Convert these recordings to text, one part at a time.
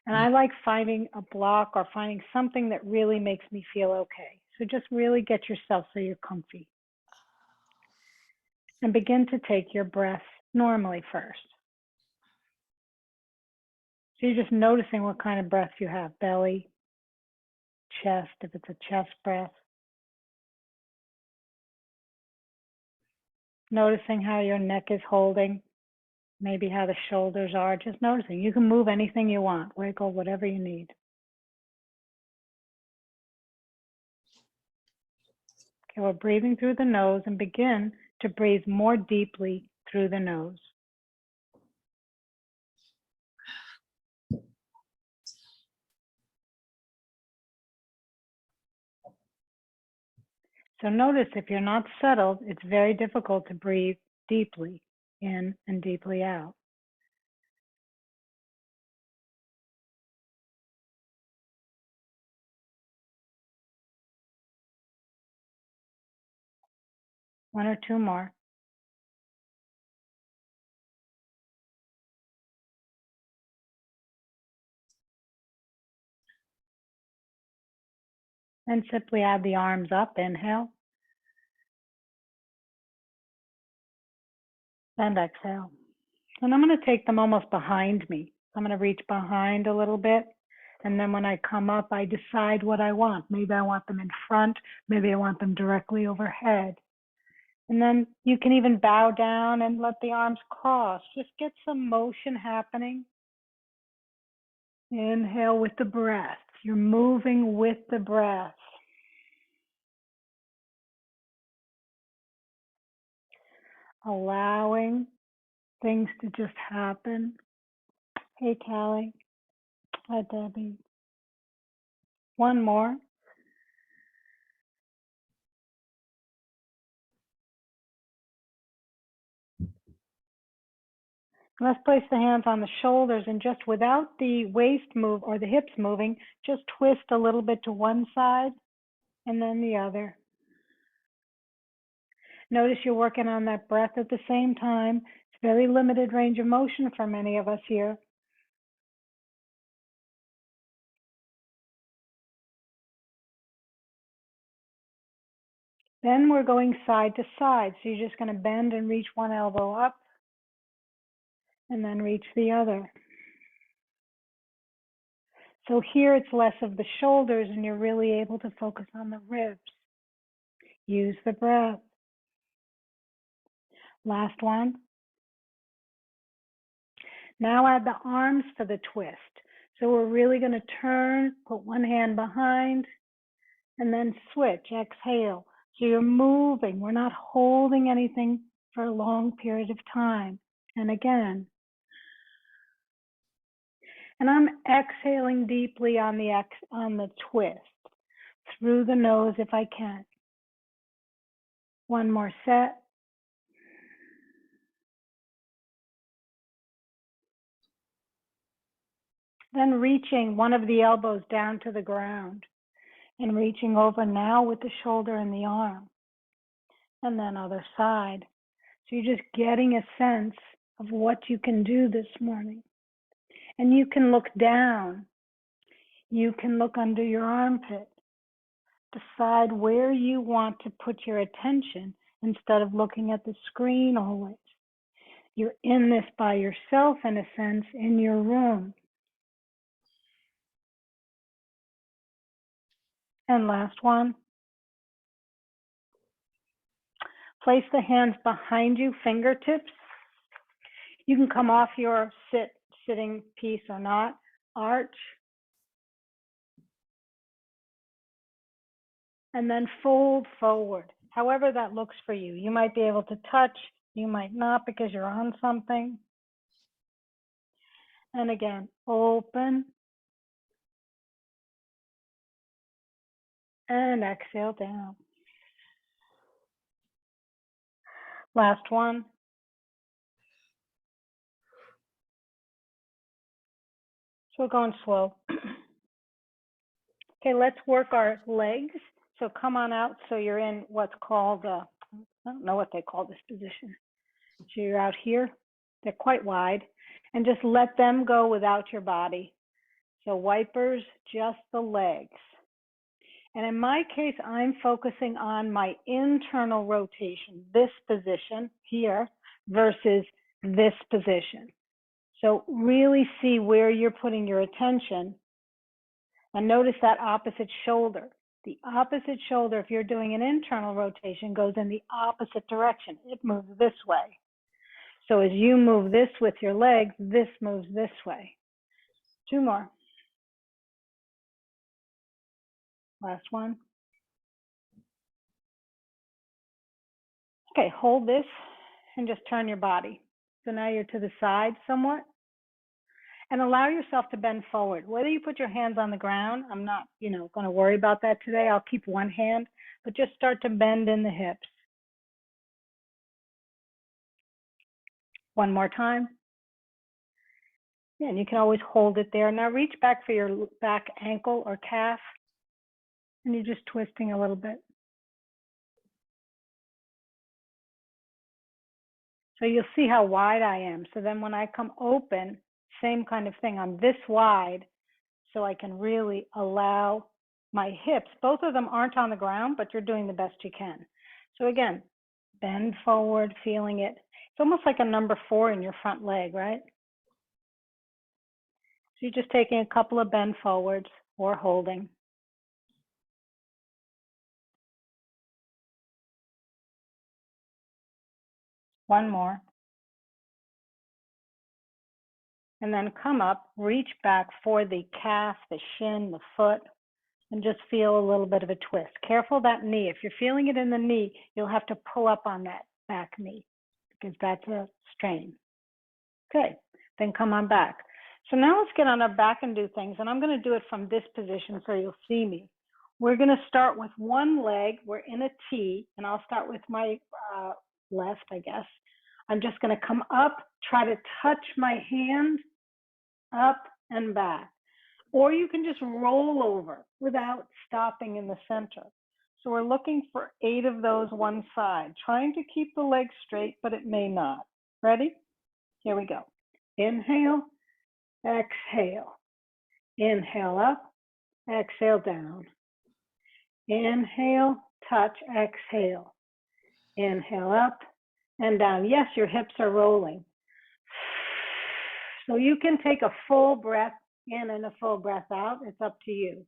And I like finding a block or finding something that really makes me feel okay. So just really get yourself so you're comfy. And begin to take your breath normally first. So you're just noticing what kind of breath you have, belly, chest, if it's a chest breath. Noticing how your neck is holding, maybe how the shoulders are, just noticing. You can move anything you want, wiggle, whatever you need. Okay, we're breathing through the nose and begin to breathe more deeply through the nose. So notice if you're not settled, it's very difficult to breathe deeply in and deeply out. One or two more. And simply add the arms up, inhale. And exhale. And I'm going to take them almost behind me. I'm going to reach behind a little bit. And then when I come up, I decide what I want. Maybe I want them in front. Maybe I want them directly overhead. And then you can even bow down and let the arms cross. Just get some motion happening. Inhale with the breath. You're moving with the breath. Allowing things to just happen. Hey, Callie. Hi, Debbie. One more. Let's place the hands on the shoulders and just without the waist move or the hips moving, just twist a little bit to one side and then the other. Notice you're working on that breath at the same time. It's very limited range of motion for many of us here. Then we're going side to side. So you're just going to bend and reach one elbow up and then reach the other. So here it's less of the shoulders and you're really able to focus on the ribs. Use the breath. Last one. Now add the arms for the twist. So we're really going to turn, put one hand behind, and then switch, exhale. So you're moving. We're not holding anything for a long period of time. And again. And I'm exhaling deeply on the twist, through the nose if I can. One more set. Then reaching one of the elbows down to the ground and reaching over now with the shoulder and the arm. And then other side. So you're just getting a sense of what you can do this morning. And you can look down. You can look under your armpit. Decide where you want to put your attention instead of looking at the screen always. You're in this by yourself, in a sense, in your room. And last one. Place the hands behind you, fingertips. You can come off your sitting piece or not. Arch. And then fold forward, however that looks for you. You might be able to touch, you might not because you're on something. And again, open. And exhale down. Last one. So we're going slow. Okay, let's work our legs. So come on out so you're in what's called, I don't know what they call this position. So you're out here. They're quite wide. And just let them go without your body. So wipers, just the legs. And in my case, I'm focusing on my internal rotation, this position here versus this position. So really see where you're putting your attention and notice that opposite shoulder. The opposite shoulder, if you're doing an internal rotation, goes in the opposite direction. It moves this way. So as you move this with your legs, this moves this way. 2 more. Last one. Okay, hold this and just turn your body. So now you're to the side somewhat. And allow yourself to bend forward. Whether you put your hands on the ground, I'm not, going to worry about that today. I'll keep one hand, but just start to bend in the hips. One more time. Yeah, and you can always hold it there. Now reach back for your back ankle or calf, and you're just twisting a little bit. So you'll see how wide I am. So then when I come open, same kind of thing. I'm this wide, so I can really allow my hips. Both of them aren't on the ground, but you're doing the best you can. So again, bend forward, feeling it. It's almost like a number 4 in your front leg, right? So you're just taking a couple of bend forwards or holding. One more. And then come up, reach back for the calf, the shin, the foot, and just feel a little bit of a twist. Careful that knee. If you're feeling it in the knee, you'll have to pull up on that back knee because that's a strain. Okay, then come on back. So now let's get on our back and do things. And I'm going to do it from this position so you'll see me. We're going to start with one leg. We're in a T, and I'll start with my left, I guess. I'm just going to come up, try to touch my hand up and back. Or you can just roll over without stopping in the center. So we're looking for 8 of those one side, trying to keep the legs straight, but it may not. Ready? Here we go. Inhale, exhale. Inhale up, exhale down. Inhale, touch, exhale. Inhale up and down. Yes, your hips are rolling. So you can take a full breath in and a full breath out. It's up to you.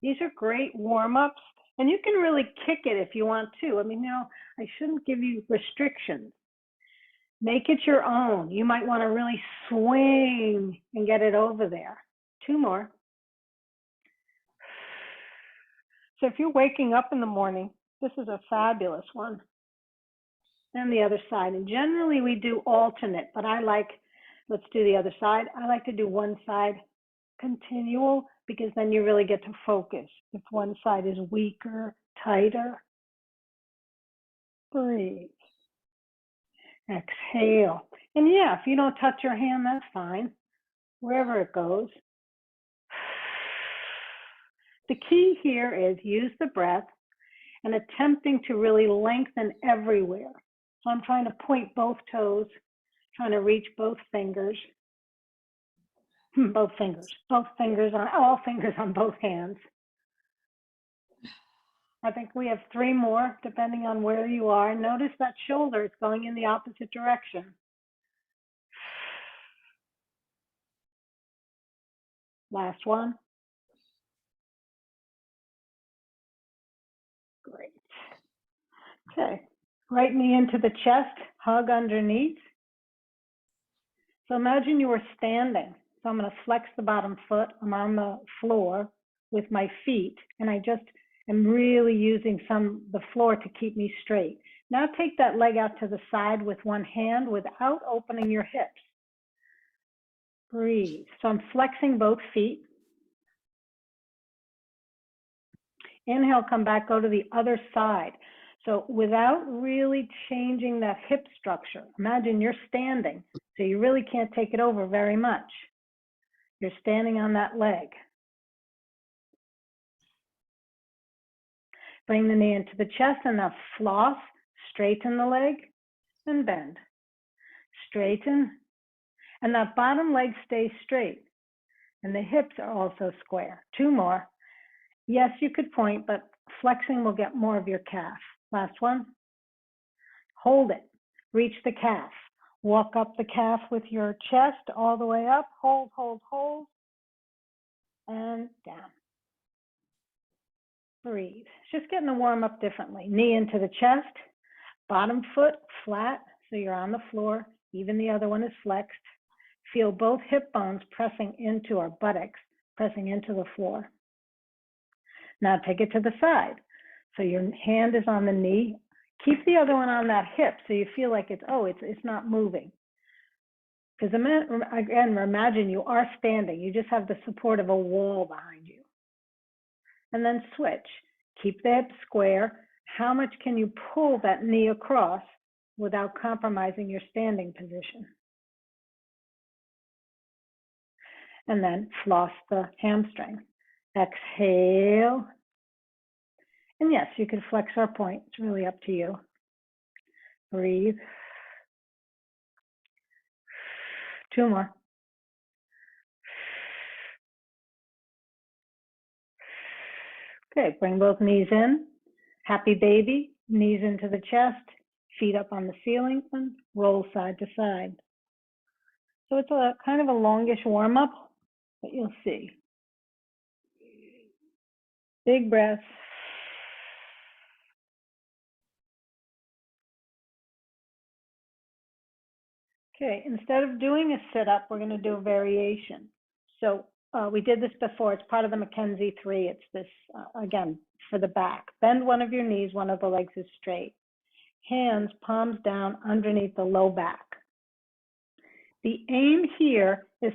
These are great warm-ups, and you can really kick it if you want to. I mean, I shouldn't give you restrictions. Make it your own. You might want to really swing and get it over there. 2 more. So if you're waking up in the morning, this is a fabulous one. And the other side. And generally we do alternate, but let's do the other side. I like to do one side continual because then you really get to focus. If one side is weaker, tighter, breathe. Exhale. And yeah, if you don't touch your hand, that's fine. Wherever it goes. The key here is use the breath and attempting to really lengthen everywhere. So I'm trying to point both toes, trying to reach both fingers. Both fingers on all fingers on both hands. I think we have 3 more, depending on where you are. Notice that shoulder is going in the opposite direction. Last one. Great. Okay, right knee into the chest, hug underneath. So imagine you were standing. So I'm going to flex the bottom foot. I'm on the floor with my feet, and I just am really using the floor to keep me straight. Now take that leg out to the side with one hand without opening your hips. Breathe. So I'm flexing both feet. Inhale, come back, go to the other side. So without really changing that hip structure, imagine you're standing, so you really can't take it over very much. You're standing on that leg. Bring the knee into the chest and now floss, straighten the leg and bend. Straighten And that bottom leg stays straight. And the hips are also square. 2 more. Yes, you could point, but flexing will get more of your calf. Last one. Hold it. Reach the calf. Walk up the calf with your chest all the way up. Hold, hold, hold. And down. Breathe. Just getting the warm up differently. Knee into the chest. Bottom foot flat, so you're on the floor. Even the other one is flexed. Feel both hip bones pressing into our buttocks, pressing into the floor. Now take it to the side. So your hand is on the knee. Keep the other one on that hip so you feel like it's not moving. Because again, imagine you are standing. You just have the support of a wall behind you. And then switch. Keep the hip square. How much can you pull that knee across without compromising your standing position? And then floss the hamstring. Exhale. And yes, you can flex our point. It's really up to you. Breathe. 2 more. Okay, bring both knees in. Happy baby, knees into the chest, feet up on the ceiling, and roll side to side. So it's a kind of a longish warm up, but you'll see. Big breaths. Okay, instead of doing a sit up, we're going to do a variation. So we did this before. It's part of the Mackenzie 3. It's this, again, for the back. Bend one of your knees, one of the legs is straight. Hands, palms down underneath the low back. The aim here is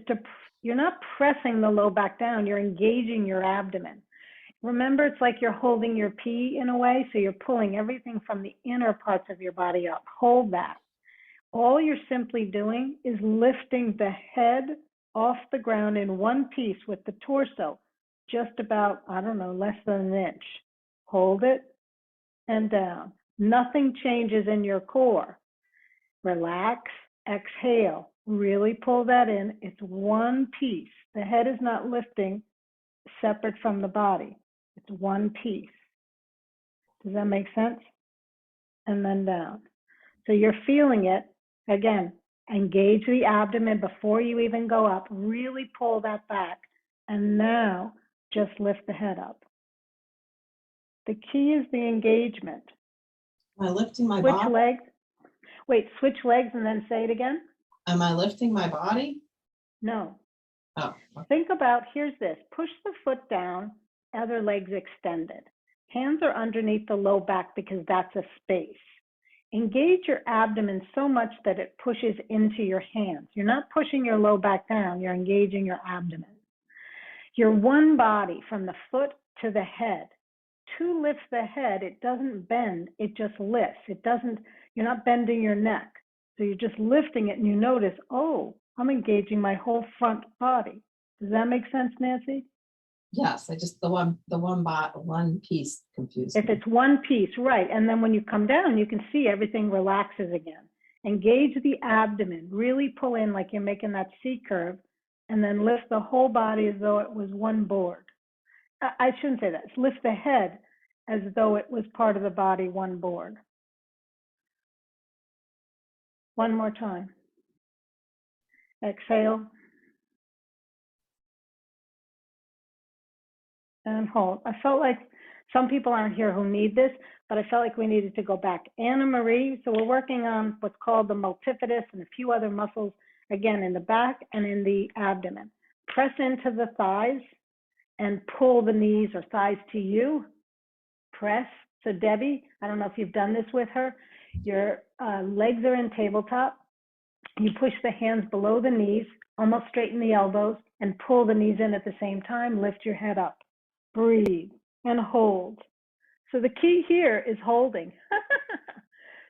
you're not pressing the low back down, you're engaging your abdomen. Remember, it's like you're holding your pee in a way, so you're pulling everything from the inner parts of your body up. Hold that. All you're simply doing is lifting the head off the ground in one piece with the torso, just about, less than an inch. Hold it and down. Nothing changes in your core. Relax, exhale, really pull that in. It's one piece. The head is not lifting separate from the body. It's one piece. Does that make sense? And then down. So you're feeling it. Again, engage the abdomen before you even go up. Really pull that back. And now just lift the head up. The key is the engagement. Am I lifting my Switch body? legs. Wait, switch legs and then say it again. Am I lifting my body? No. Oh. Think about, here's this. Push the foot down, other legs extended. Hands are underneath the low back because that's a space. Engage your abdomen so much that it pushes into your hands. You're not pushing your low back down, you're engaging your abdomen. You're one body from the foot to the head. To lift the head, it doesn't bend, it just lifts. You're not bending your neck. So you're just lifting it and you notice, oh, I'm engaging my whole front body. Does that make sense, Nancy? Yes, I just, the one piece confused If me. it's one piece, right. And then when you come down, you can see everything relaxes again. Engage the abdomen, really pull in like you're making that C curve, and then lift the whole body as though it was one board. I shouldn't say that. Lift the head as though it was part of the body, one board. One more time. Exhale. And hold. I felt like some people aren't here who need this, but I felt like we needed to go back. Anna Marie, so we're working on what's called the multifidus and a few other muscles, again, in the back and in the abdomen. Press into the thighs and pull the knees or thighs to you. Press. So Debbie, I don't know if you've done this with her. Your legs are in tabletop. You push the hands below the knees, almost straighten the elbows, and pull the knees in at the same time. Lift your head up. Breathe and hold. So the key here is holding.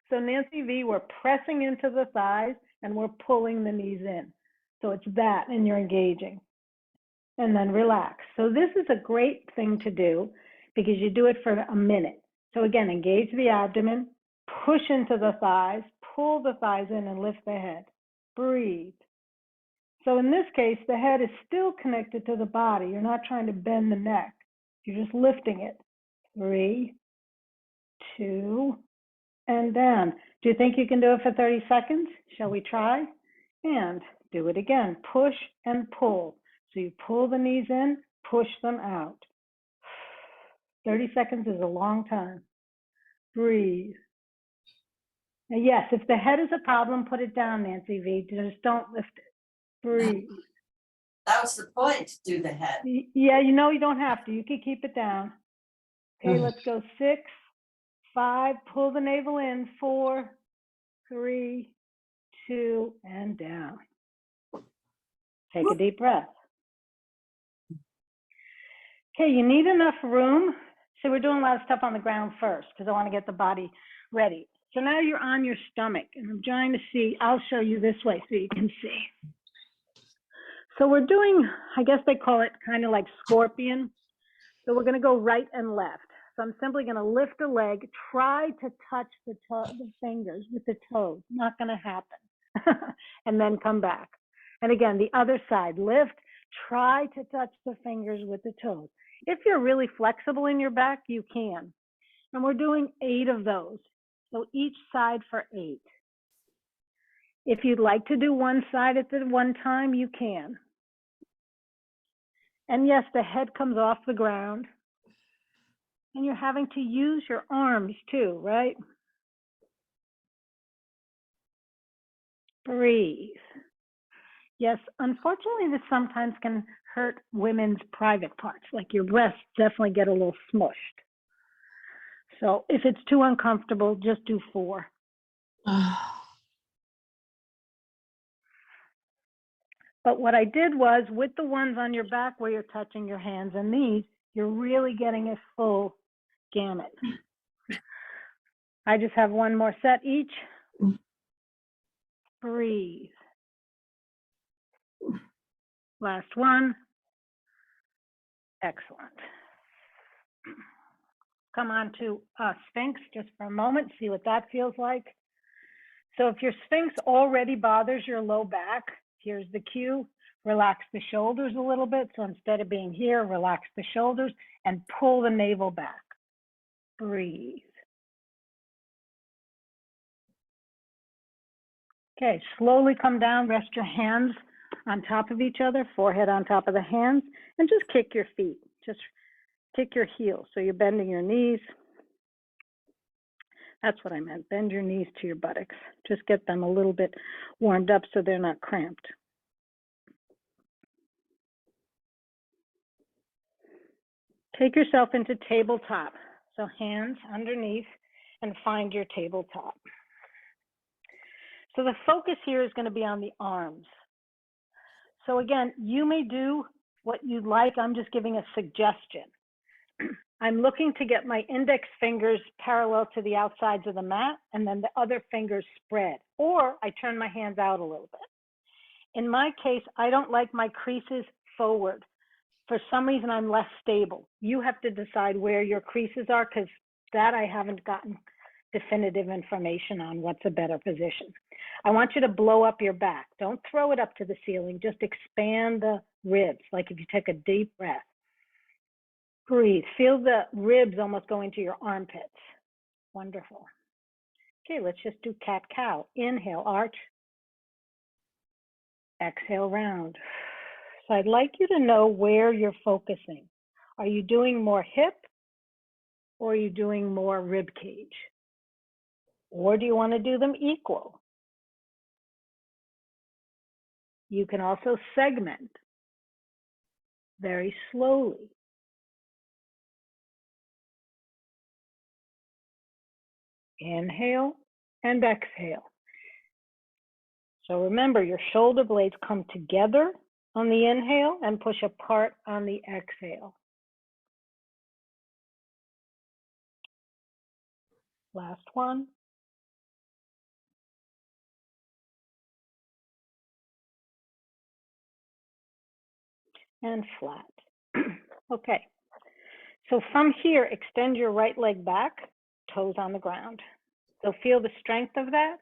So Nancy V, we're pressing into the thighs and we're pulling the knees in. So it's that, and you're engaging. And then relax. So this is a great thing to do because you do it for a minute. So again, engage the abdomen, push into the thighs, pull the thighs in and lift the head. Breathe. So in this case, the head is still connected to the body. You're not trying to bend the neck. You're just lifting it. 3, 2, and down. Do you think you can do it for 30 seconds? Shall we try? And do it again. Push and pull. So you pull the knees in, push them out. 30 seconds is a long time. Breathe. Now, yes, if the head is a problem, put it down, Nancy V. Just don't lift it. Breathe. That was the point, to do the head. Yeah, you know you don't have to. You can keep it down. Okay, let's go 6, 5, pull the navel in, 4, 3, 2, and down. Take a deep breath. Okay, you need enough room. So we're doing a lot of stuff on the ground first because I want to get the body ready. So now you're on your stomach, and I'm trying to see. I'll show you this way so you can see. So we're doing, I guess they call it kind of like scorpion. So we're going to go right and left. So I'm simply going to lift a leg, try to touch the fingers with the toes. Not going to happen. And then come back. And again, the other side, lift, try to touch the fingers with the toes. If you're really flexible in your back, you can. And we're doing 8 of those. So each side for 8. If you'd like to do one side at the one time, you can. And yes, the head comes off the ground. And you're having to use your arms too, right? Breathe. Yes, unfortunately, this sometimes can hurt women's private parts, like your breasts definitely get a little smushed. So if it's too uncomfortable, just do 4. But what I did was, with the ones on your back where you're touching your hands and knees, you're really getting a full gamut. I just have one more set each. Breathe. Last one. Excellent. Come on to Sphinx just for a moment, see what that feels like. So if your Sphinx already bothers your low back, here's the cue. Relax the shoulders a little bit. So instead of being here, relax the shoulders and pull the navel back. Breathe. Okay, slowly come down, rest your hands on top of each other, forehead on top of the hands, and just kick your feet. Just kick your heels. So you're bending your knees. That's what I meant. Bend your knees to your buttocks. Just get them a little bit warmed up so they're not cramped. Take yourself into tabletop. So hands underneath and find your tabletop. So the focus here is going to be on the arms. So again, you may do what you'd like. I'm just giving a suggestion. I'm looking to get my index fingers parallel to the outsides of the mat, and then the other fingers spread, or I turn my hands out a little bit. In my case, I don't like my creases forward. For some reason, I'm less stable. You have to decide where your creases are, because that I haven't gotten definitive information on what's a better position. I want you to blow up your back. Don't throw it up to the ceiling. Just expand the ribs, like if you take a deep breath. Breathe. Feel the ribs almost go into your armpits. Wonderful. Okay, let's just do cat-cow. Inhale, arch. Exhale, round. So I'd like you to know where you're focusing. Are you doing more hip, or are you doing more rib cage? Or do you want to do them equal? You can also segment very slowly. Inhale and exhale. So remember, your shoulder blades come together on the inhale and push apart on the exhale. Last one. And flat. Okay. So from here, extend your right leg back, toes on the ground. So feel the strength of that.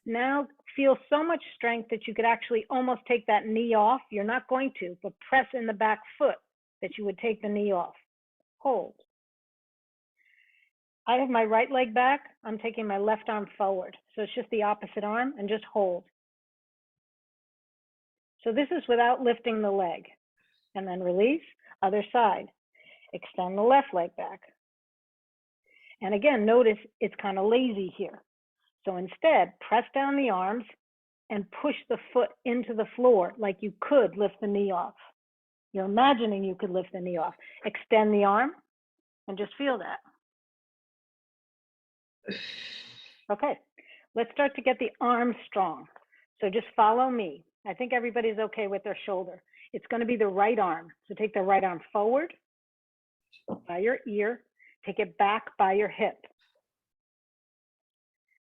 Now feel so much strength that you could actually almost take that knee off. You're not going to, but press in the back foot that you would take the knee off. Hold. I have my right leg back. I'm taking my left arm forward. So it's just the opposite arm and just hold. So this is without lifting the leg. And then release, other side. Extend the left leg back. And again, notice it's kind of lazy here. So instead, press down the arms and push the foot into the floor like you could lift the knee off. You're imagining you could lift the knee off. Extend the arm and just feel that. Okay, let's start to get the arms strong. So just follow me. I think everybody's okay with their shoulder. It's going to be the right arm. So take the right arm forward by your ear. Take it back by your hip.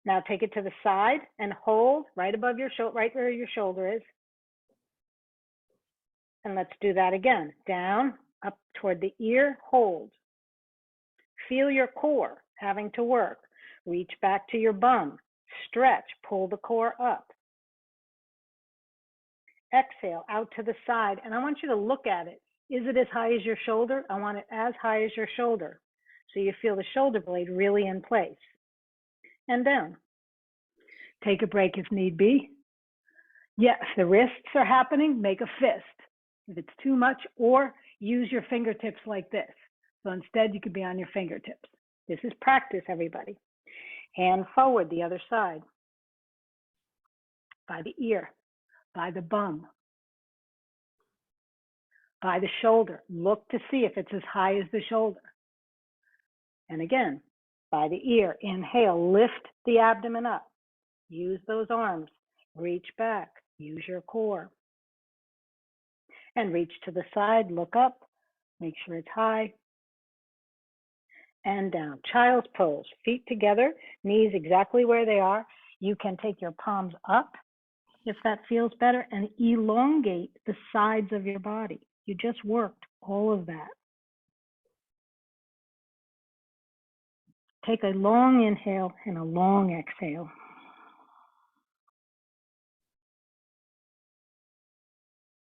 Now take it to the side and hold right above your shoulder, right where your shoulder is. And let's do that again. Down, up toward the ear, hold. Feel your core having to work. Reach back to your bum. Stretch, pull the core up. Exhale out to the side, and I want you to look at it. Is it as high as your shoulder? I want it as high as your shoulder. So you feel the shoulder blade really in place. And down. Take a break if need be. Yeah, if the wrists are happening, make a fist. If it's too much, or use your fingertips like this. So instead, you could be on your fingertips. This is practice, everybody. Hand forward, the other side. By the ear, by the bum, by the shoulder. Look to see if it's as high as the shoulder. And again, by the ear. Inhale, lift the abdomen up. Use those arms. Reach back. Use your core. And reach to the side. Look up. Make sure it's high. And down. Child's pose. Feet together. Knees exactly where they are. You can take your palms up if that feels better and elongate the sides of your body. You just worked all of that. Take a long inhale and a long exhale.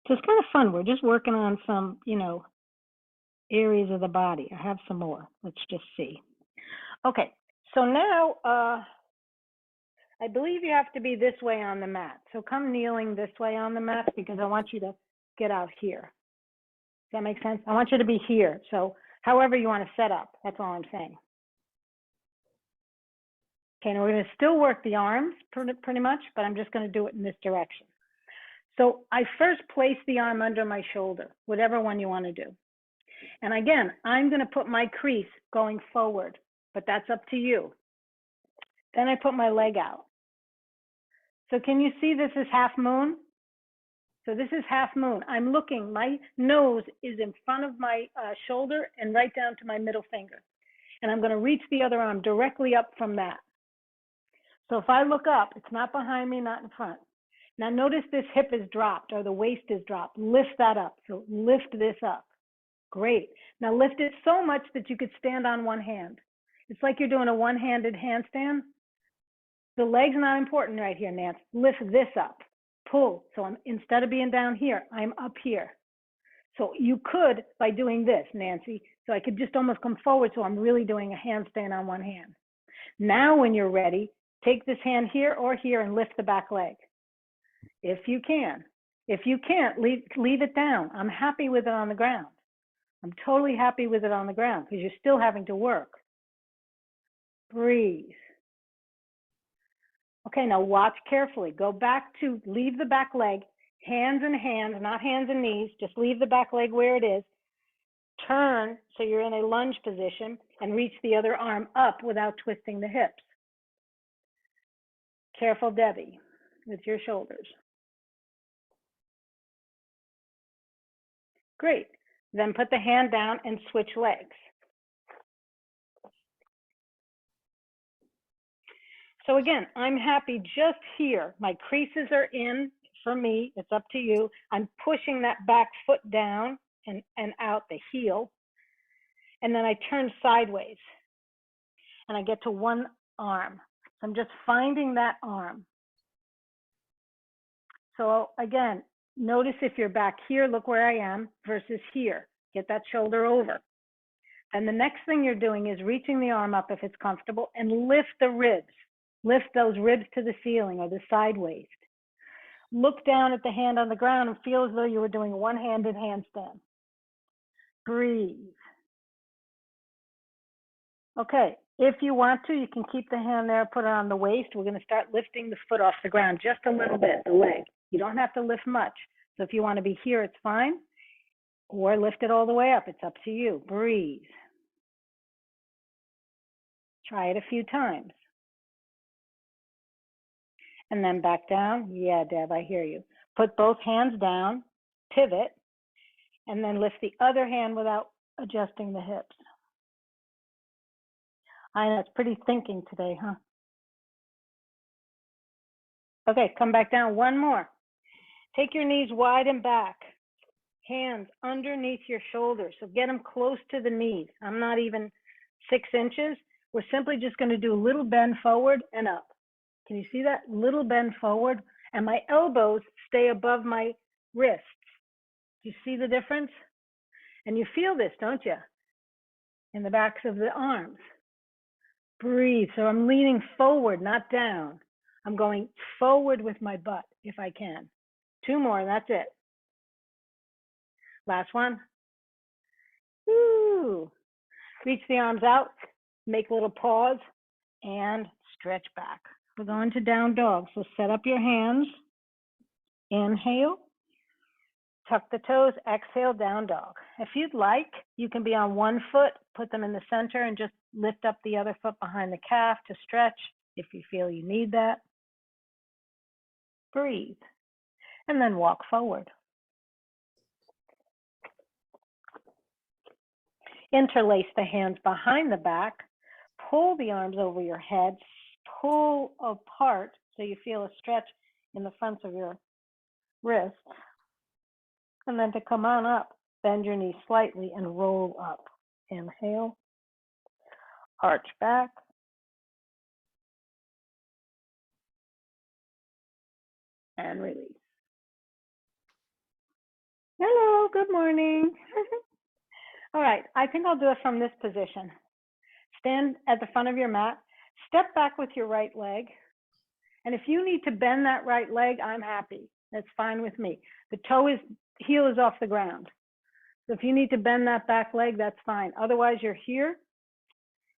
So it's kind of fun. We're just working on some, areas of the body. I have some more. Let's just see. Okay, so now I believe you have to be this way on the mat. So come kneeling this way on the mat because I want you to get out here. Does that make sense? I want you to be here. So however you want to set up, that's all I'm saying. Okay, now we're going to still work the arms pretty much, but I'm just going to do it in this direction. So I first place the arm under my shoulder, whatever one you want to do. And again, I'm going to put my crease going forward, but that's up to you. Then I put my leg out. So can you see this is half moon? So this is half moon. I'm looking, my nose is in front of my shoulder and right down to my middle finger. And I'm going to reach the other arm directly up from that. So if I look up, it's not behind me, not in front. Now notice this hip is dropped or the waist is dropped. Lift that up. So lift this up. Great. Now lift it so much that you could stand on one hand. It's like you're doing a one-handed handstand. The leg's not important right here, Nance. Lift this up. Pull. So instead of being down here, I'm up here. So you could, by doing this, Nancy, so I could just almost come forward so I'm really doing a handstand on one hand. Now when you're ready, take this hand here or here and lift the back leg. If you can. If you can't, leave it down. I'm happy with it on the ground. I'm totally happy with it on the ground because you're still having to work. Breathe. Okay, now watch carefully. Go back to, leave the back leg, hands and hands, not hands and knees. Just leave the back leg where it is. Turn so you're in a lunge position and reach the other arm up without twisting the hips. Careful, Debbie, with your shoulders. Great. Then put the hand down and switch legs. So again, I'm happy just here. My creases are in for me. It's up to you. I'm pushing that back foot down and out the heel. And then I turn sideways and I get to one arm. So I'm just finding that arm. So again, notice if you're back here, look where I am, versus here. Get that shoulder over. And the next thing you're doing is reaching the arm up if it's comfortable and lift the ribs. Lift those ribs to the ceiling or the side waist. Look down at the hand on the ground and feel as though you were doing a one-handed handstand. Breathe. Okay, if you want to, you can keep the hand there, put it on the waist. We're going to start lifting the foot off the ground just a little bit, the leg. You don't have to lift much. So if you want to be here, it's fine. Or lift it all the way up. It's up to you. Breathe. Try it a few times. And then back down. Yeah, Deb, I hear you. Put both hands down, pivot, and then lift the other hand without adjusting the hips. I know it's pretty thinking today, huh? Okay, come back down. One more. Take your knees wide and back. Hands underneath your shoulders. So get them close to the knees. I'm not even 6 inches. We're simply just going to do a little bend forward and up. Can you see that? Little bend forward. And my elbows stay above my wrists. Do you see the difference? And you feel this, don't you? In the backs of the arms. Breathe. So I'm leaning forward, not down. I'm going forward with my butt if I can. 2 more, and that's it. Last one. Woo. Reach the arms out, make a little pause, and stretch back. We're going to down dog. So set up your hands. Inhale. Tuck the toes, exhale, down dog. If you'd like, you can be on one foot, put them in the center, and just lift up the other foot behind the calf to stretch if you feel you need that. Breathe. And then walk forward. Interlace the hands behind the back. Pull the arms over your head. Pull apart so you feel a stretch in the fronts of your wrists. And then to come on up, bend your knees slightly and roll up. Inhale. Arch back. And release. Hello, good morning. All right, I think I'll do it from this position. Stand at the front of your mat, step back with your right leg. And if you need to bend that right leg, I'm happy. That's fine with me. The heel is off the ground. So if you need to bend that back leg, that's fine. Otherwise, you're here.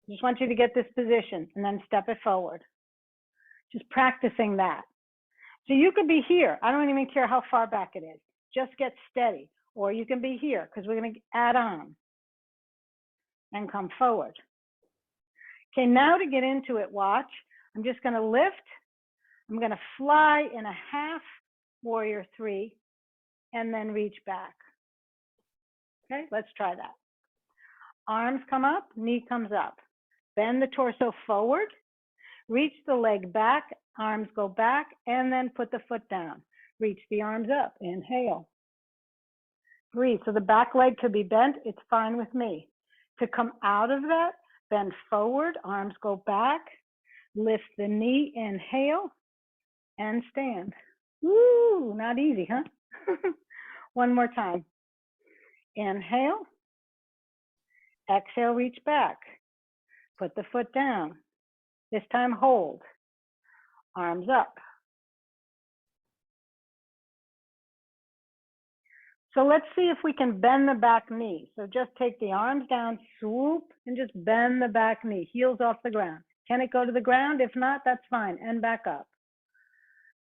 I just want you to get this position and then step it forward. Just practicing that. So you could be here. I don't even care how far back it is. Just get steady. Or you can be here because we're going to add on and come forward. Okay, now to get into it, watch. I'm just going to lift. I'm going to fly in a half warrior 3 and then reach back. Okay, let's try that. Arms come up, knee comes up. Bend the torso forward. Reach the leg back, arms go back, and then put the foot down. Reach the arms up. Inhale. Breathe. So the back leg could be bent. It's fine with me. To come out of that, bend forward, arms go back, lift the knee, inhale, and stand. Woo, not easy, huh? One more time. Inhale. Exhale, reach back. Put the foot down. This time hold. Arms up. So let's see if we can bend the back knee. So just take the arms down, swoop, and just bend the back knee. Heels off the ground. Can it go to the ground? If not, that's fine. And back up.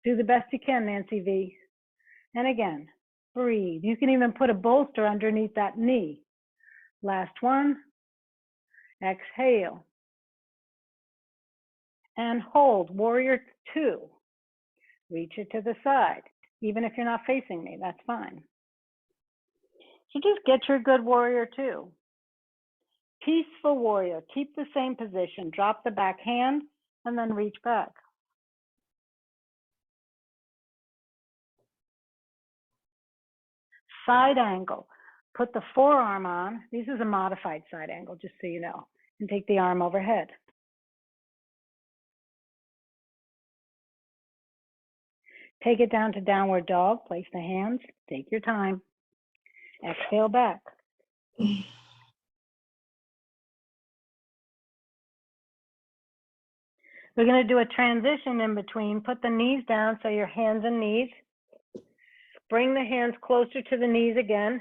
Do the best you can, Nancy V. And again, breathe. You can even put a bolster underneath that knee. Last one. Exhale. And hold. Warrior 2. Reach it to the side. Even if you're not facing me, that's fine. So just get your good warrior 2. Peaceful warrior. Keep the same position. Drop the back hand and then reach back. Side angle. Put the forearm on. This is a modified side angle, just so you know. And take the arm overhead. Take it down to downward dog. Place the hands. Take your time. Exhale back. We're going to do a transition in between. Put the knees down, so your hands and knees. Bring the hands closer to the knees again.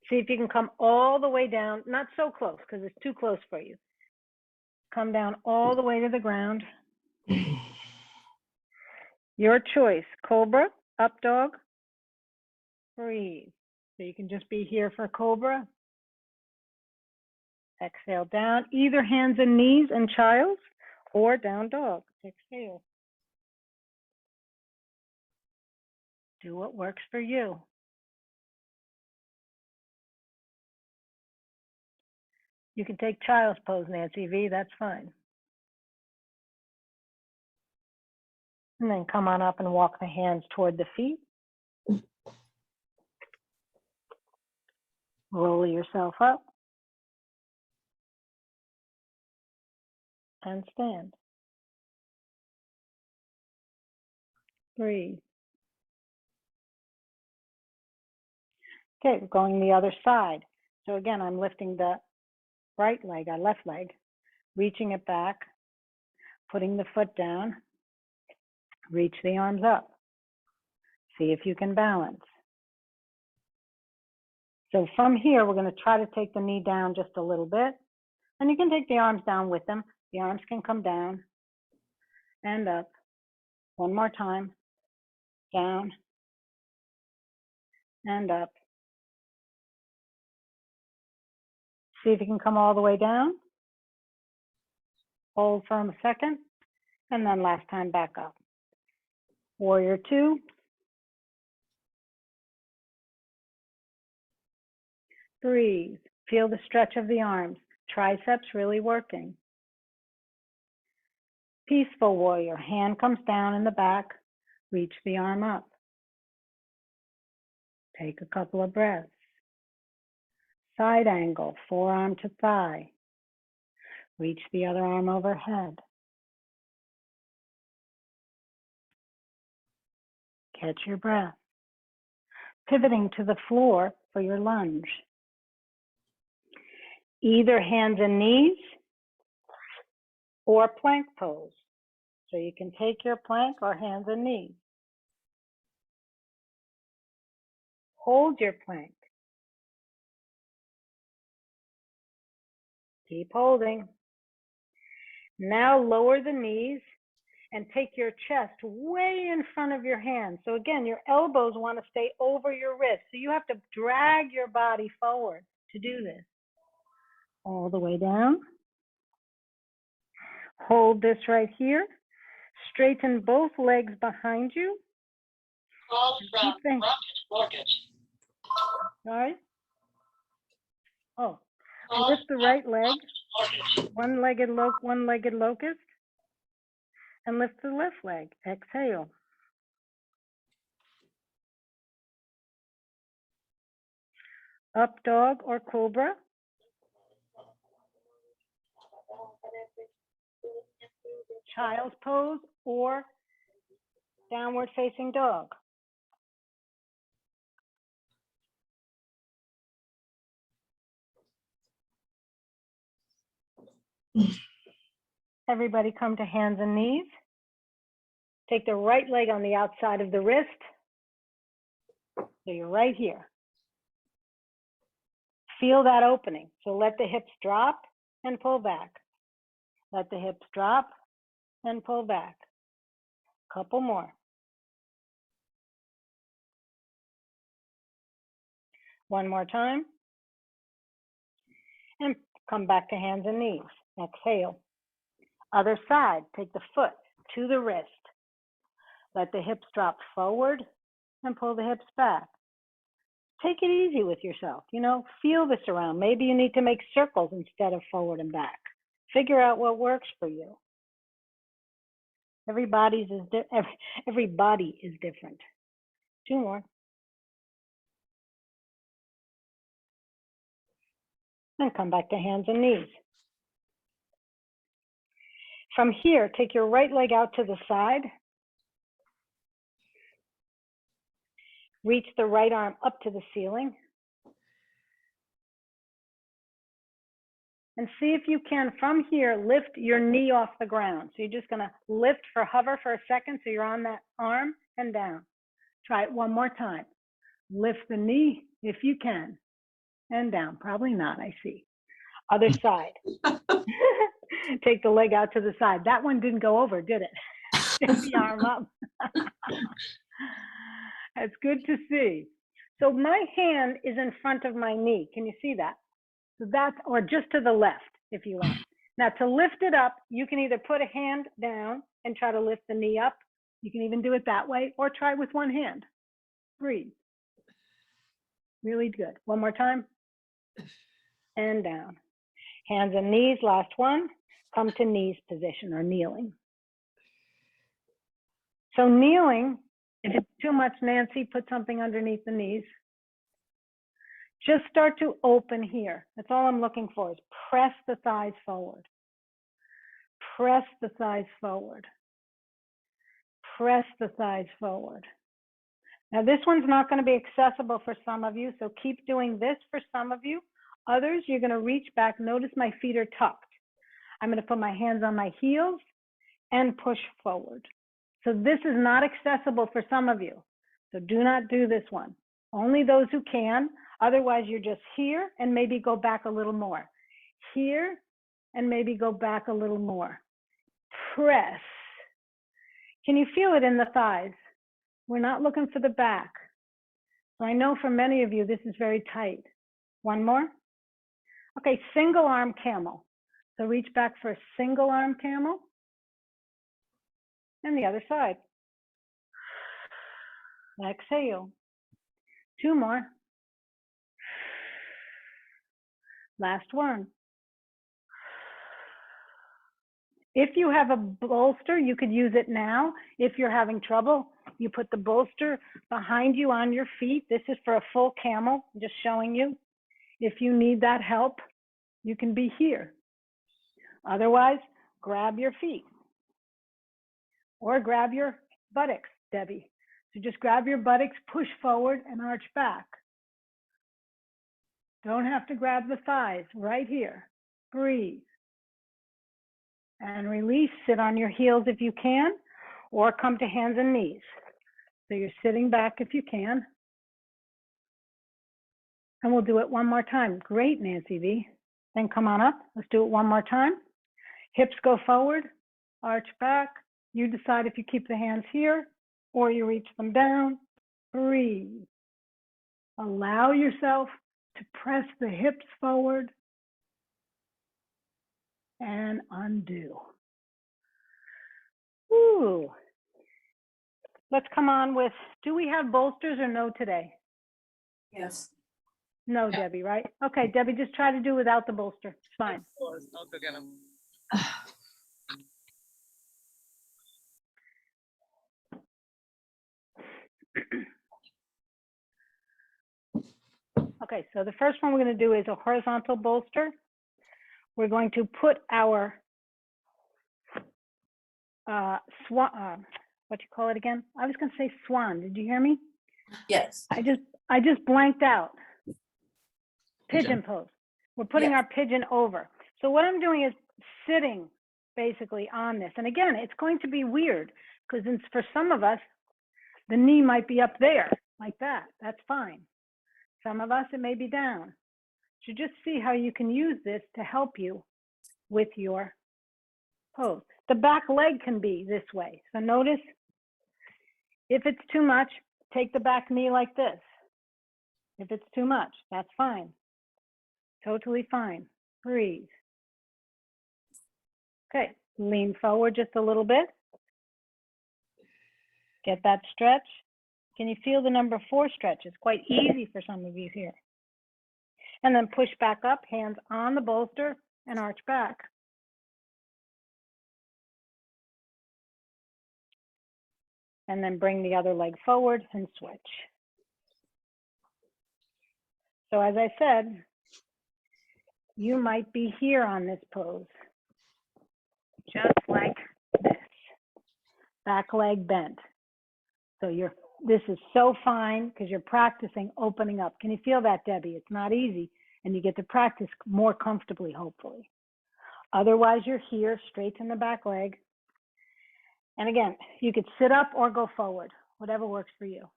See if you can come all the way down. Not so close, because it's too close for you. Come down all the way to the ground. Your choice, cobra, up dog, breathe. So you can just be here for cobra. Exhale down, either hands and knees and child's, or down dog. Exhale. Do what works for you. You can take child's pose, Nancy V, that's fine. And then come on up and walk the hands toward the feet. Roll yourself up. And stand. Breathe. Okay, we're going the other side. So again, I'm lifting the right leg, our left leg, reaching it back, putting the foot down, reach the arms up. See if you can balance. So from here, we're going to try to take the knee down just a little bit. And you can take the arms down with them. The arms can come down and up. One more time. Down and up. See if you can come all the way down. Hold for a second. And then last time back up. Warrior two. Breathe. Feel the stretch of the arms. Triceps really working. Peaceful warrior. Hand comes down in the back. Reach the arm up. Take a couple of breaths. Side angle. Forearm to thigh. Reach the other arm overhead. Catch your breath. Pivoting to the floor for your lunge. Either hands and knees or plank pose. So you can take your plank or hands and knees. Hold your plank. Keep holding. Now lower the knees and take your chest way in front of your hands. So again, your elbows want to stay over your wrists. So you have to drag your body forward to do this. All the way down. Hold this right here. Straighten both legs behind you. Keep the... Sorry? Oh, lift the right leg. One-legged locust. And lift the left leg. Exhale. Up dog or cobra. Child's pose or downward facing dog. Everybody come to hands and knees. Take the right leg on the outside of the wrist. So you're right here. Feel that opening. So let the hips drop and pull back. Let the hips drop and pull back. Couple more. One more time. And come back to hands and knees. Exhale. Other side, take the foot to the wrist. Let the hips drop forward and pull the hips back. Take it easy with yourself. You know, feel this around. Maybe you need to make circles instead of forward and back. Figure out what works for you. Every body is different. Two more. And come back to hands and knees. From here, take your right leg out to the side. Reach the right arm up to the ceiling. And see if you can, from here, lift your knee off the ground. So you're just gonna hover for a second so you're on that arm and down. Try it one more time. Lift the knee if you can, and down. Probably not, I see. Other side. Take the leg out to the side. That one didn't go over, did it? Take the arm up. That's good to see. So my hand is in front of my knee. Can you see that? So that's, or just to the left, if you want. Now to lift it up, you can either put a hand down and try to lift the knee up. You can even do it that way, or try with one hand. Breathe. Really good. One more time. And down. Hands and knees, last one. Come to knees position or kneeling. So kneeling, if it's too much, Nancy, put something underneath the knees. Just start to open here. That's all I'm looking for is press the thighs forward. Press the thighs forward. Press the thighs forward. Now this one's not going to be accessible for some of you, so keep doing this for some of you. Others, you're going to reach back. Notice my feet are tucked. I'm going to put my hands on my heels and push forward. So this is not accessible for some of you. So do not do this one. Only those who can. Otherwise, you're just here and maybe go back a little more. Here and maybe go back a little more. Press. Can you feel it in the thighs? We're not looking for the back. So I know for many of you, this is very tight. One more. Okay, single arm camel. So reach back for a single arm camel. And the other side. Exhale. Two more. Last one. If you have a bolster, you could use it now. If you're having trouble, you put the bolster behind you on your feet. This is for a full camel, I'm just showing you. If you need that help, you can be here. Otherwise, grab your feet or grab your buttocks, Debbie. So just grab your buttocks, push forward and arch back. Don't have to grab the thighs, right here. Breathe. And release, sit on your heels if you can, or come to hands and knees. So you're sitting back if you can. And we'll do it one more time. Great, Nancy V. Then come on up. Let's do it one more time. Hips go forward, arch back. You decide if you keep the hands here or you reach them down. Breathe. Allow yourself to press the hips forward and undo. Ooh. Let's come on with, do we have bolsters or no today? Yes. No, Yeah. Debbie, right? Okay, Debbie, just try to do without the bolster. It's fine. Okay, so the first one we're going to do is a horizontal bolster. We're going to put our swan, what you call it again? I was going to say swan. Did you hear me? Yes. I just blanked out. Pigeon pose. We're putting Yes. our pigeon over. So what I'm doing is sitting basically on this. And again, it's going to be weird because for some of us, the knee might be up there like that. That's fine. Some of us, it may be down. So just see how you can use this to help you with your pose. The back leg can be this way. So notice, if it's too much, take the back knee like this. If it's too much, that's fine. Totally fine. Breathe. Okay, lean forward just a little bit. Get that stretch. Can you feel the number 4 stretch? It's quite easy for some of you here. And then push back up, hands on the bolster and arch back. And then bring the other leg forward and switch. So as I said, you might be here on this pose, just like this, back leg bent. So you're This is so fine because you're practicing opening up. Can you feel that, Debbie? It's not easy, and you get to practice more comfortably, hopefully. Otherwise, you're here, straighten the back leg. And again, you could sit up or go forward, whatever works for you.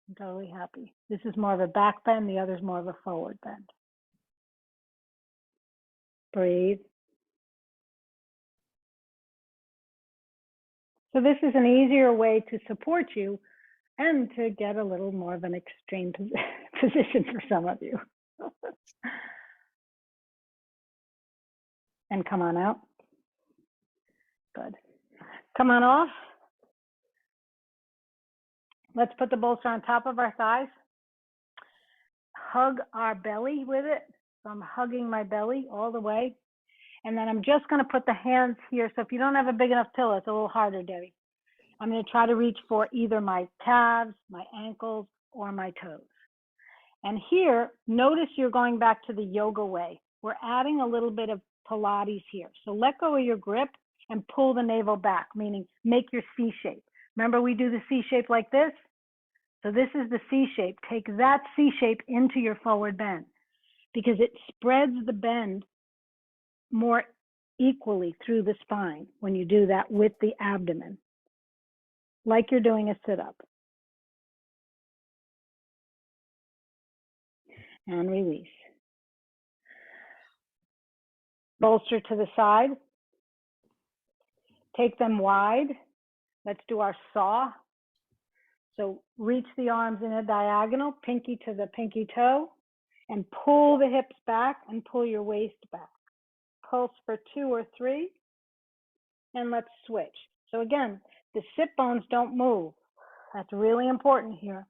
I'm totally happy. This is more of a back bend, the other is more of a forward bend. Breathe. So this is an easier way to support you and to get a little more of an extreme position for some of you. And come on out. Good. Come on off. Let's put the bolster on top of our thighs. Hug our belly with it. So I'm hugging my belly all the way. And then I'm just going to put the hands here. So if you don't have a big enough pillow, it's a little harder, Debbie. I'm going to try to reach for either my calves, my ankles, or my toes. And here, notice you're going back to the yoga way. We're adding a little bit of Pilates here. So let go of your grip and pull the navel back, meaning make your C shape. Remember we do the C shape like this? So this is the C shape. Take that C shape into your forward bend because it spreads the bend more equally through the spine when you do that with the abdomen, like you're doing a sit-up. And release. Bolster to the side. Take them wide. Let's do our saw. So reach the arms in a diagonal, pinky to the pinky toe, and pull the hips back and pull your waist back. Pulse for 2 or 3, and let's switch. So again, the sit bones don't move. That's really important here.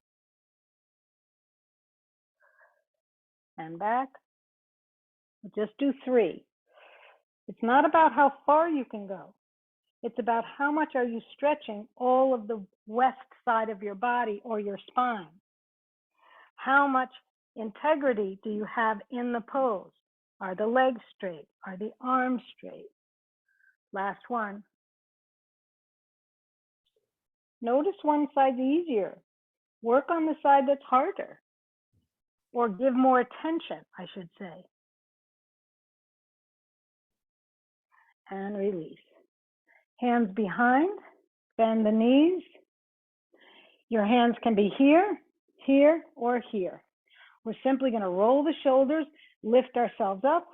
And back. Just do 3. It's not about how far you can go. It's about how much are you stretching all of the west side of your body or your spine. How much integrity do you have in the pose? Are the legs straight? Are the arms straight? Last one. Notice one side's easier. Work on the side that's harder. Or give more attention, I should say. And release. Hands behind, bend the knees. Your hands can be here, here, or here. We're simply going to roll the shoulders, lift ourselves up.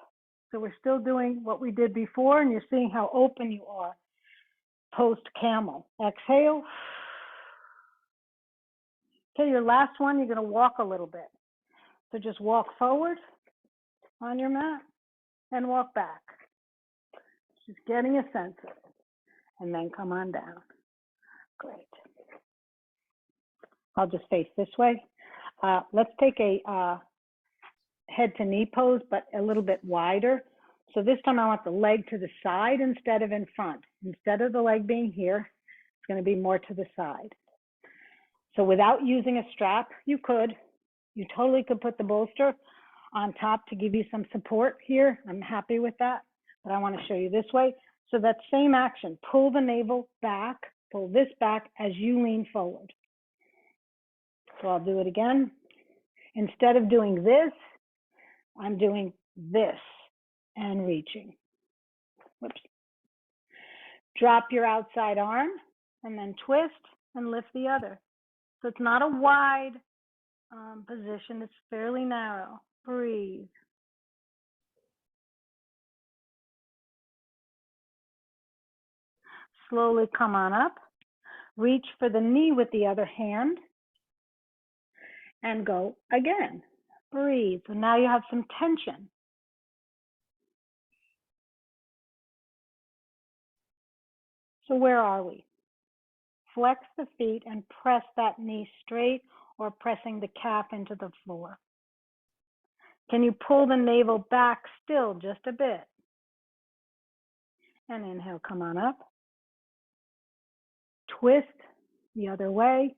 So we're still doing what we did before, and you're seeing how open you are. Post camel. Exhale. Okay, your last one, you're going to walk a little bit. So just walk forward on your mat and walk back. Just getting a sense of it. And then come on down. Great. I'll just face this way. Let's take a head to knee pose, but a little bit wider. So this time I want the leg to the side instead of in front. Instead of the leg being here, it's going to be more to the side. So without using a strap, you totally could put the bolster on top to give you some support here. I'm happy with that, but I want to show you this way. So that same action, pull the navel back, pull this back as you lean forward. So I'll do it again. Instead of doing this, I'm doing this and reaching. Whoops. Drop your outside arm and then twist and lift the other. So it's not a wide position, it's fairly narrow. Breathe. Slowly come on up. Reach for the knee with the other hand and go again. Breathe. So now you have some tension. So where are we? Flex the feet and press that knee straight or pressing the calf into the floor. Can you pull the navel back still just a bit? And inhale, come on up. Twist the other way.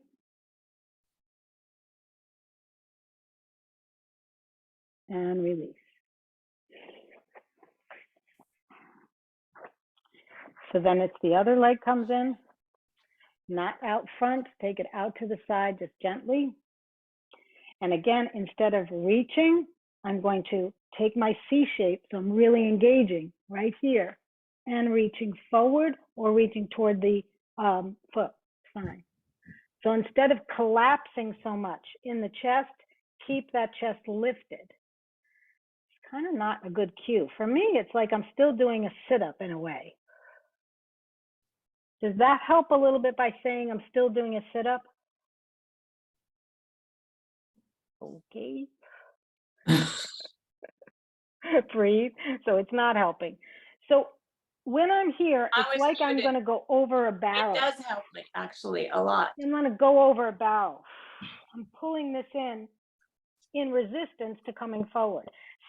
And release. So then it's the other leg comes in. not out front. Take it out to the side, just gently. And again, instead of reaching, I'm going to take my C shape, so I'm really engaging right here, and reaching forward or reaching toward the foot. Fine. So instead of collapsing so much in the chest, keep that chest lifted. It's kind of not a good cue. For me, it's like I'm still doing a sit-up in a way. Does that help a little bit by saying I'm still doing a sit-up? Okay. Breathe. So it's not helping. So when I'm here, I it's was like I'm muted. going to go over a barrel. It does help me actually a lot. I'm going to go over a barrel. I'm pulling this in resistance to coming forward.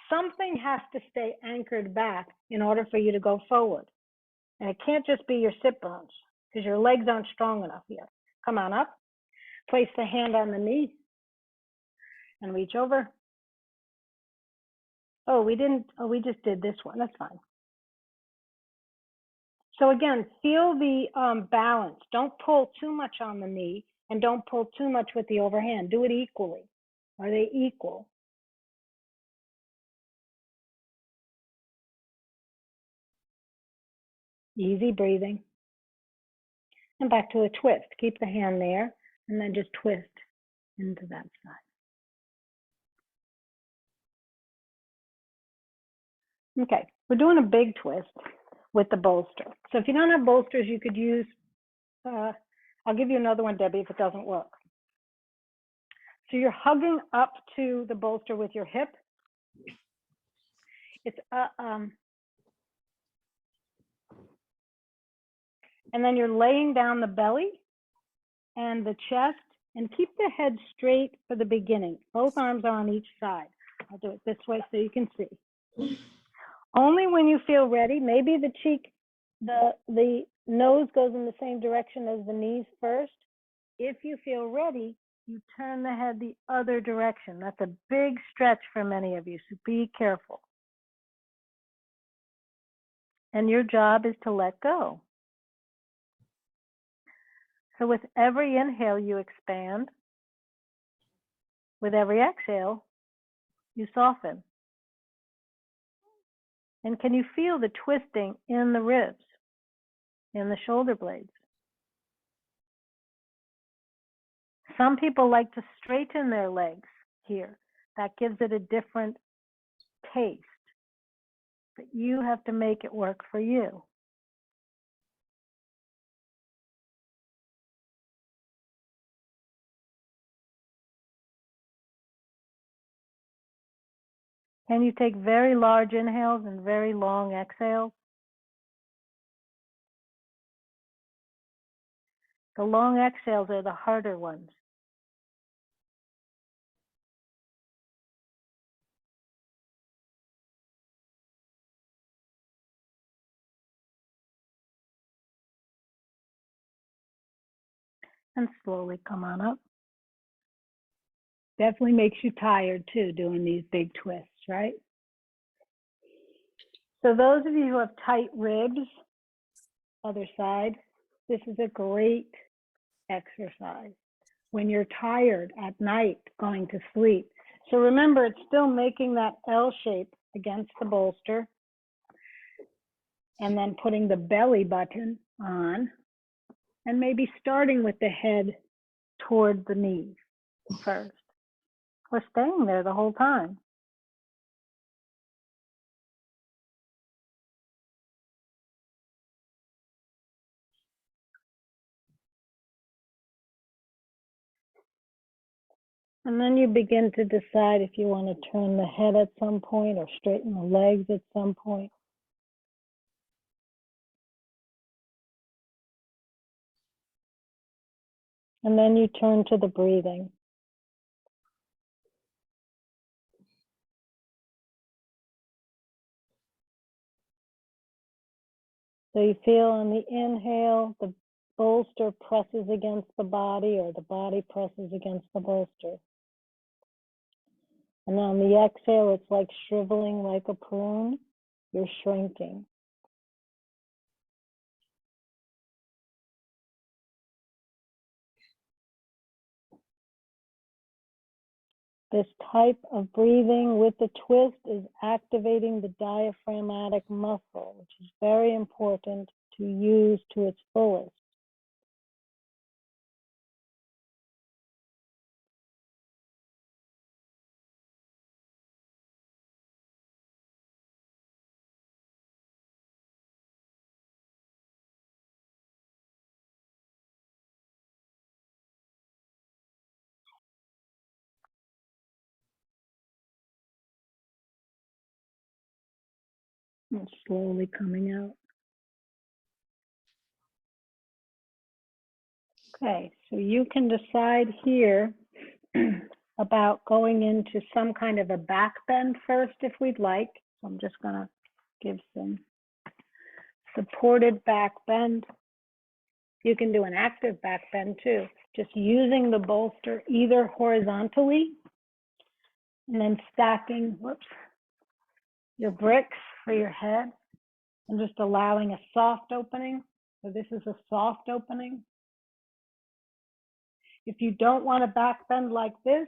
Something has to stay anchored back in order for you to go forward. And it can't just be your sit bones because your legs aren't strong enough here. Come on up. Place the hand on the knee and reach over. Oh, we just did this one. That's fine. So again, feel the balance. Don't pull too much on the knee and don't pull too much with the overhand. Do it equally. Are they equal? Easy breathing. And back to a twist. Keep the hand there and then just twist into that side. Okay, we're doing a big twist with the bolster. So if you don't have bolsters, you could use, I'll give you another one, Debbie, if it doesn't work. So you're hugging up to the bolster with your hip. It's and then you're laying down the belly and the chest, and keep the head straight for the beginning. Both arms are on each side. I'll do it this way so you can see. Only when you feel ready, maybe the cheek, the nose goes in the same direction as the knees first. If you feel ready, you turn the head the other direction. That's a big stretch for many of you, so be careful. And your job is to let go. So with every inhale, you expand. With every exhale, you soften. And can you feel the twisting in the ribs, in the shoulder blades? Some people like to straighten their legs here. That gives it a different taste. But you have to make it work for you. Can you take very large inhales and very long exhales? The long exhales are the harder ones. And slowly come on up. Definitely makes you tired too, doing these big twists, right? So those of you who have tight ribs, other side, this is a great exercise when you're tired at night going to sleep. So remember, it's still making that L shape against the bolster and then putting the belly button on and maybe starting with the head toward the knees first. Or staying there the whole time. And then you begin to decide if you want to turn the head at some point or straighten the legs at some point. And then you turn to the breathing. So you feel on the inhale, the bolster presses against the body or the body presses against the bolster. And on the exhale, it's like shriveling like a prune. You're shrinking. This type of breathing with the twist is activating the diaphragmatic muscle, which is very important to use to its fullest. And slowly coming out. Okay, so you can decide here about going into some kind of a back bend first if we'd like. So I'm just gonna give some supported back bend. You can do an active back bend too, just using the bolster either horizontally and then stacking, your bricks for your head and just allowing a soft opening. So this is a soft opening. If you don't want a back bend like this,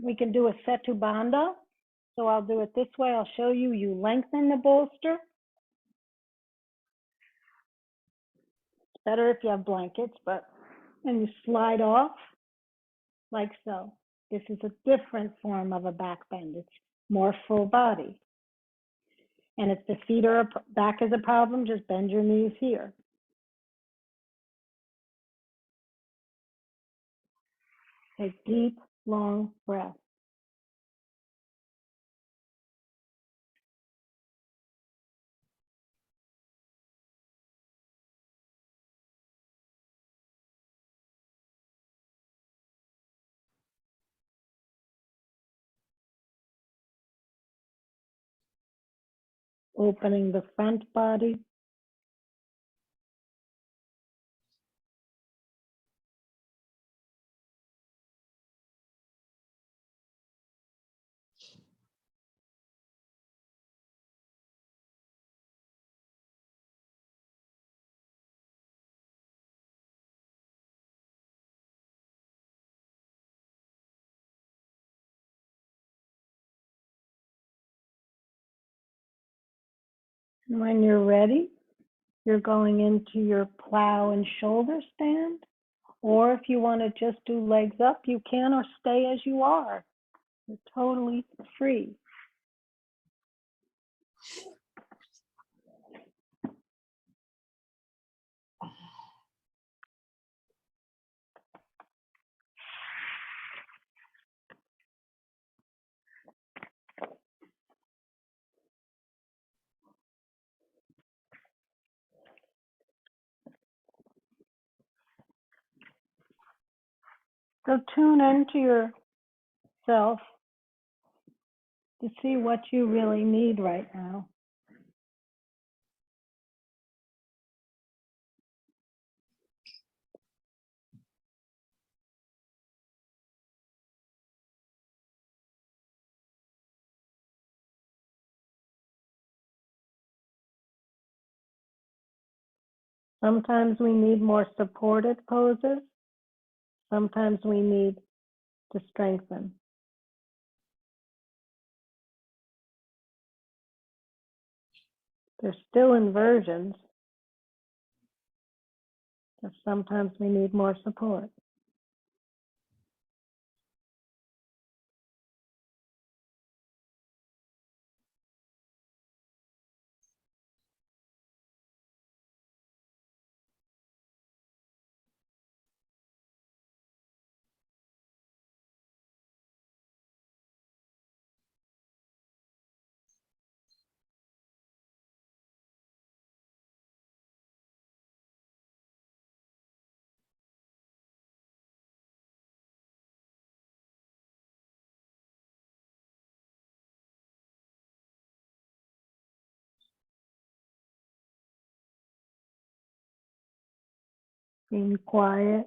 we can do a setu bandha. So I'll do it this way. I'll show you. You lengthen the bolster. It's better if you have blankets, and you slide off like so. This is a different form of a back bend. It's more full body. And if the feet or back is a problem, just bend your knees here. Take deep, long breaths. Opening the front body. And when you're ready, you're going into your plow and shoulder stand. Or if you want to just do legs up, you can, or stay as you are. You're totally free. So tune into yourself to see what you really need right now. Sometimes we need more supported poses. Sometimes we need to strengthen. There's still inversions, but sometimes we need more support. Being quiet,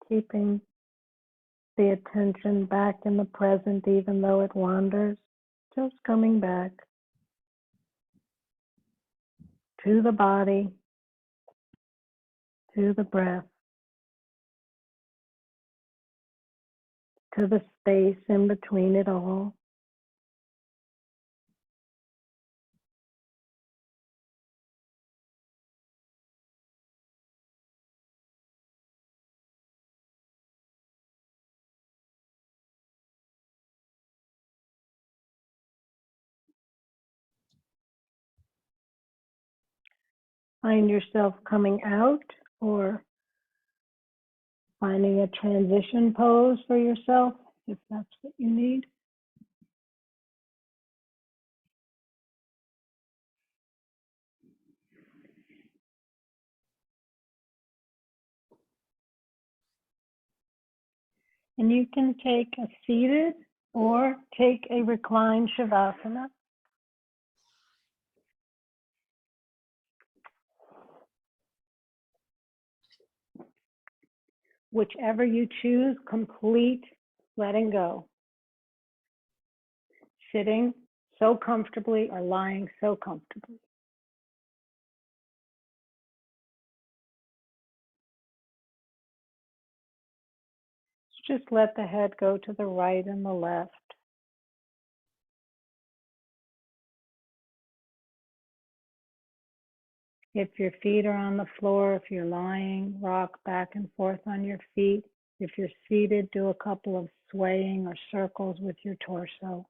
keeping the attention back in the present even though it wanders, just coming back to the body, to the breath. to the space in between it all. Find yourself coming out or finding a transition pose for yourself if that's what you need. And you can take a seated or take a reclined Shavasana. Whichever you choose, complete letting go. Sitting so comfortably or lying so comfortably. Just let the head go to the right and the left. If your feet are on the floor, if you're lying, rock back and forth on your feet. If you're seated, do a couple of swaying or circles with your torso.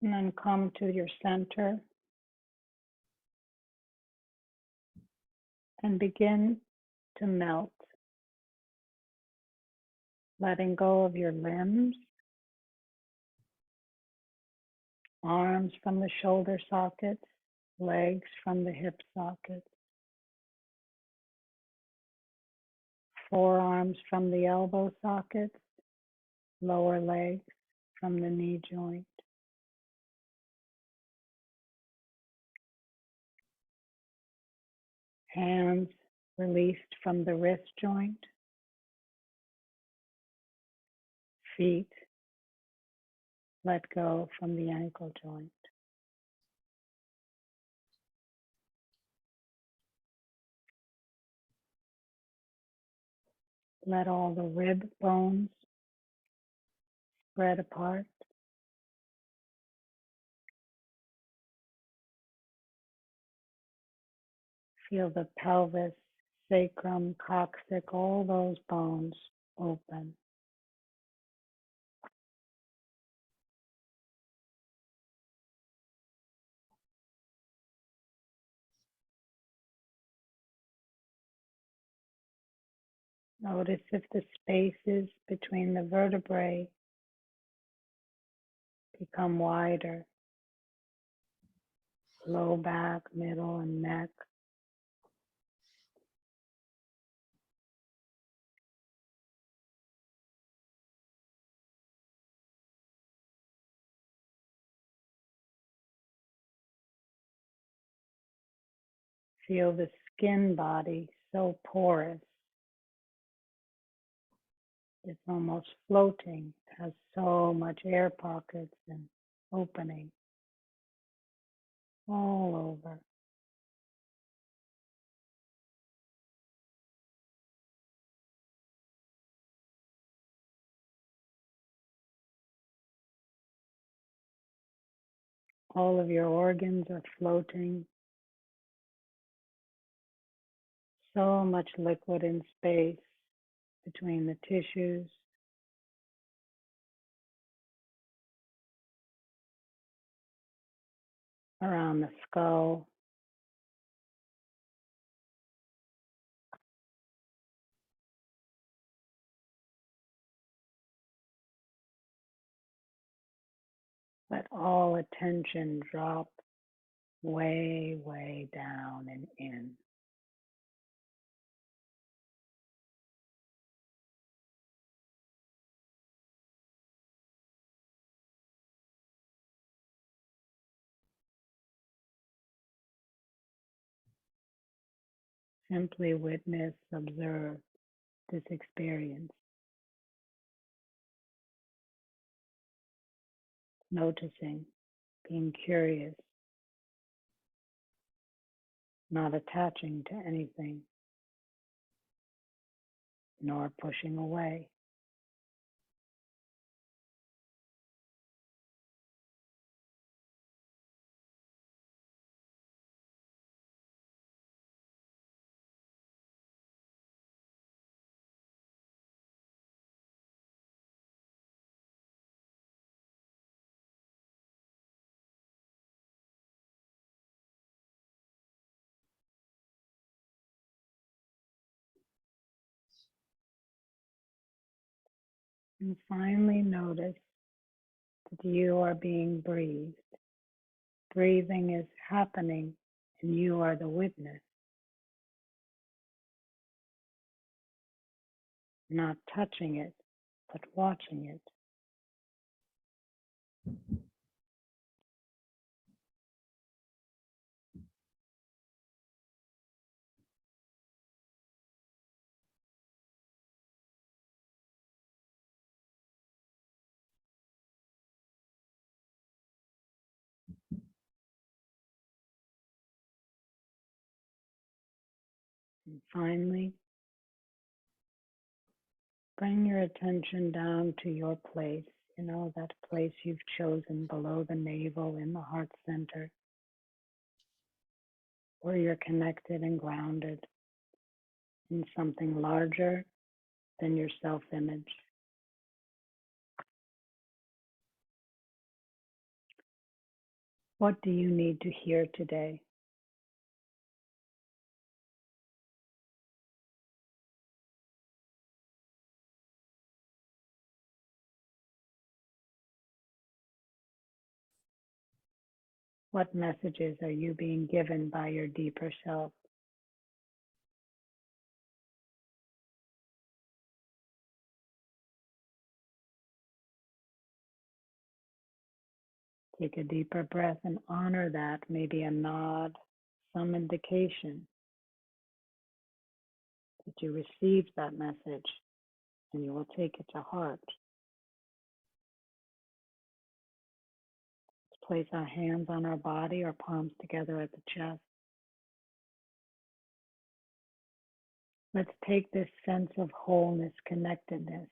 And then come to your center and begin to melt, letting go of your limbs, arms from the shoulder sockets, legs from the hip sockets, forearms from the elbow sockets, lower legs from the knee joint. Hands released from the wrist joint, feet let go from the ankle joint. Let all the rib bones spread apart. Feel the pelvis, sacrum, coccyx, all those bones open. Notice if the spaces between the vertebrae become wider. Low back, middle, and neck. Feel the skin body so porous. It's almost floating. It has so much air pockets and opening all over. All of your organs are floating. So much liquid in space between the tissues. Around the skull. Let all attention drop way, way down and in. Simply witness, observe this experience. Noticing, being curious. not attaching to anything, nor pushing away. And finally notice that you are being breathed. Breathing is happening and you are the witness, not touching it, but watching it. And finally, bring your attention down to your place, that place you've chosen below the navel in the heart center, where you're connected and grounded in something larger than your self-image. What do you need to hear today? What messages are you being given by your deeper self? Take a deeper breath and honor that, maybe a nod, some indication that you received that message and you will take it to heart. Let's place our hands on our body, our palms together at the chest. Let's take this sense of wholeness, connectedness,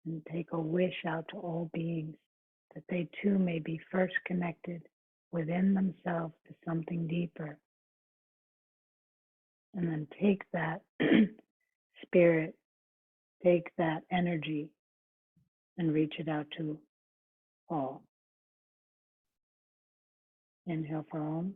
and take a wish out to all beings that they too may be first connected within themselves to something deeper. And then take that spirit, take that energy, and reach it out to all. Inhale for Om.